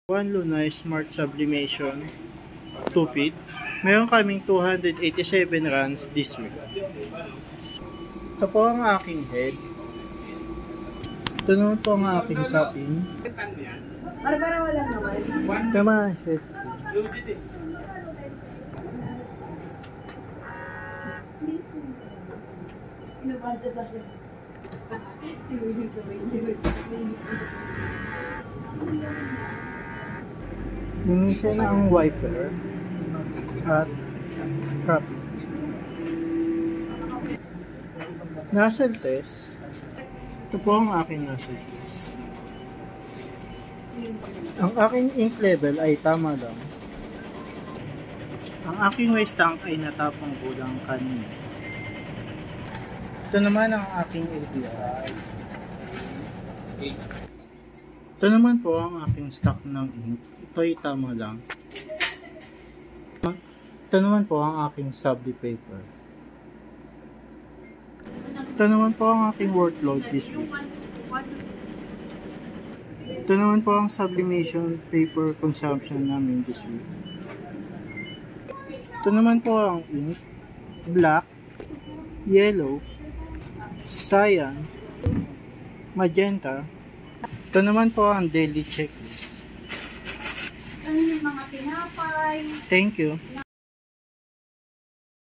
One Lunay Smart Sublimation 2 feet. Meron kaming 287 runs this week. Ito po ang aking head. Ito naman po ang aking cupping. Para wala naman. Tama, head. Pinabadya sa akin. Sinuhin ko Linisin na ang wiper at cup. Nozzle test. Ito po ang aking nozzle test. Ang aking ink level ay tama lang. Ang aking waste tank ay natapong kulang kanina. Ito naman ang aking API. Ito naman po ang aking stock ng ink. Ito ay tama lang. Ito naman po ang aking subli paper. Ito naman po ang aking workload this week. Ito naman po ang sublimation paper consumption namin this week. Ito naman po ang ink, black, yellow, cyan, magenta. Ito naman po ang daily checklist. Ano yung mga tinapay? Thank you.